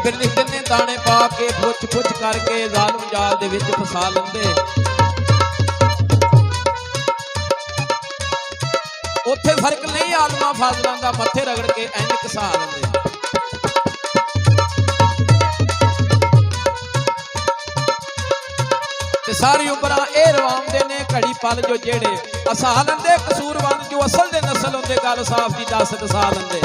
फिर लिखते ने दाने पा के पुछ पुछ करके जालम जाल दे विच फसा लंदे। उत्थे फर्क नहीं आलमा फाजलां दा मत्थे रगड़ के इंज घसा लंदे। ते सारी उमरां ए रवांदे ने घड़ी पल जो जेड़े असा लंदे कसूरवान जो असल दे नस्ल हुंदे गल साफ दी दस दसा लंदे।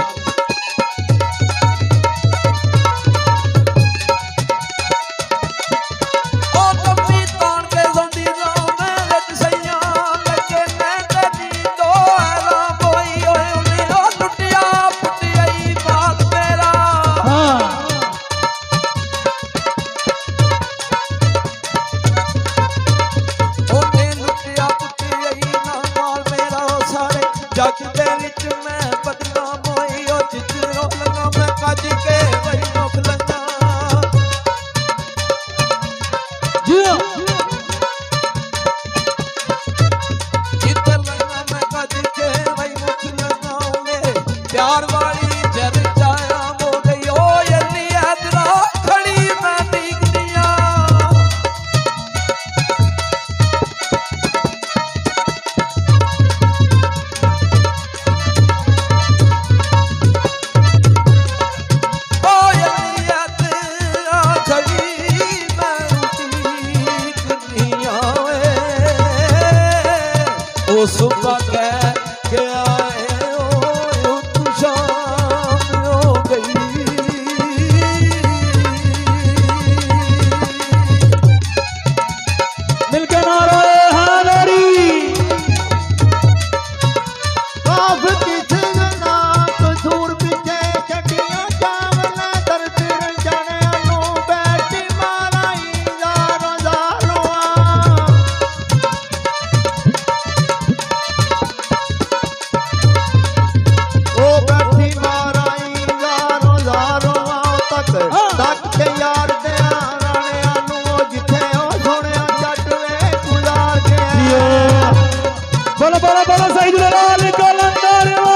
जग दे विच मैं बदनाम होई ओ जिधरों लगा मैं कज के वही मुख लगा। जिधर लगा मैं कज के वही मुख लगा। प्यार वाली जर जाया हो गई ओ यली हैदरा खड़ी मैं दीगनिया। सुबह कह के आए ओ तू शाम हो गई। मिलके नारा हैदरी काफ किसे ना कसूर पीछे चटियां चावला दर्द जाने नो बैठी माराई जारो जारो। तक के यार दे राणे आनू जिथे ओ सोने जट वे गुजार के। बोलो बोलो बोलो सही जलाल कलंदर।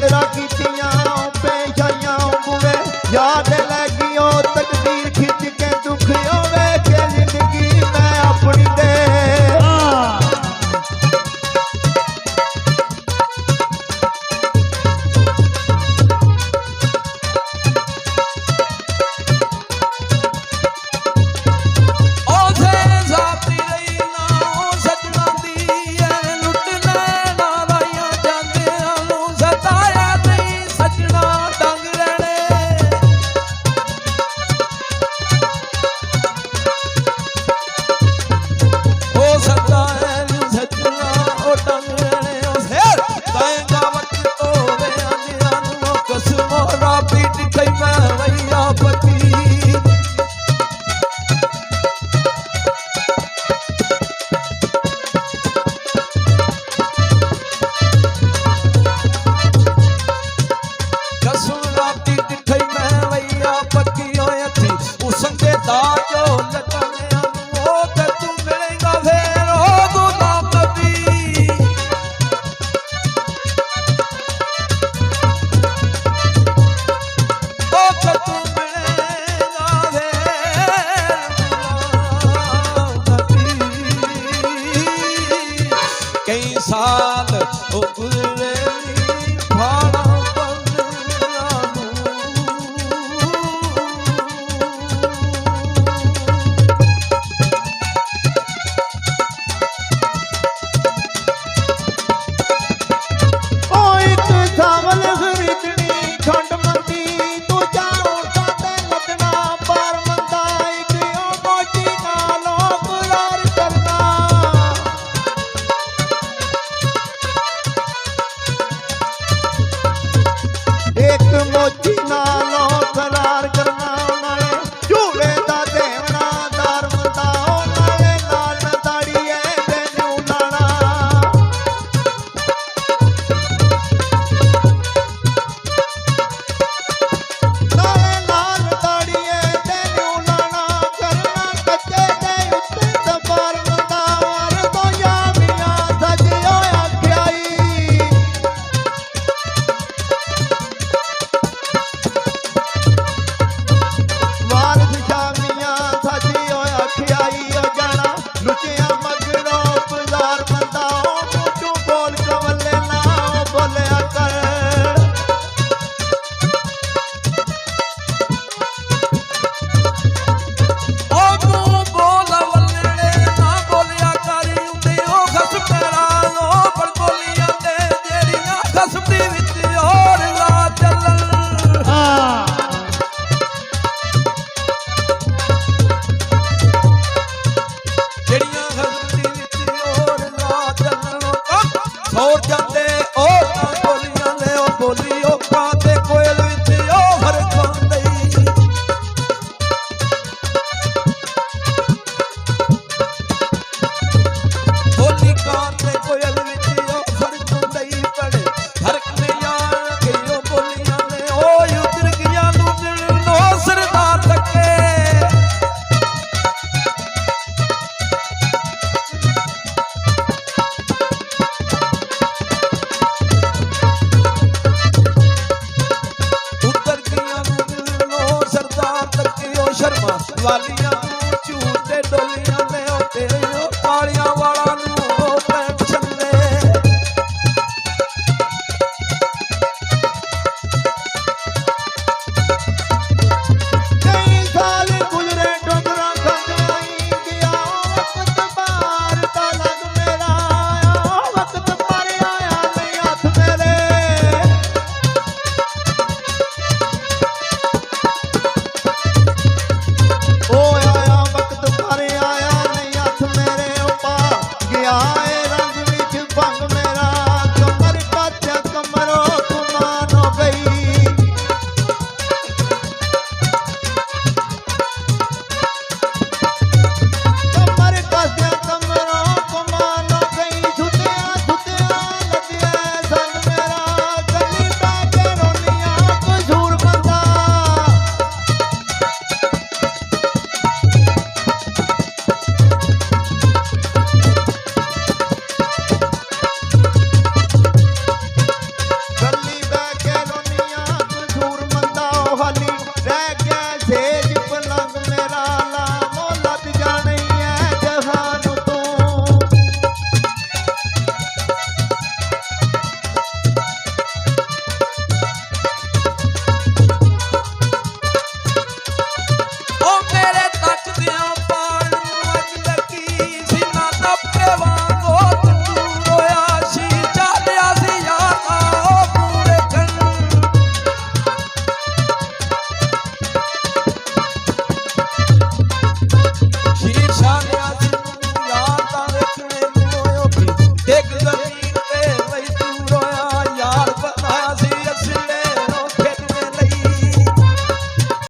कदरा कीतियां पेशाइयां बुरे याद लगी ओ तकदीर खिंच के दुख होवे के जिंदगी मैं अपनी दे साल गुजरे भाड़ा सावल खरीदनी खंड मंदी तू जाओ साथे लगना पार मंदा एक मोची नालों गुलार करना एक मोची नालों करार करना नाले झूले दा देवना दार मंदा नाले लाल दाड़िए तेनू लाना और जाते ओ बोलियां ले ओ बोलियो काते कोयल विच ओ हर खांदई बोली काते कोयल विच ओ हर खांदई पड़े हर ने यार के ओ बोलियां ले ओ उतर गया नु दिल नो सरदार तके शर्मा वाली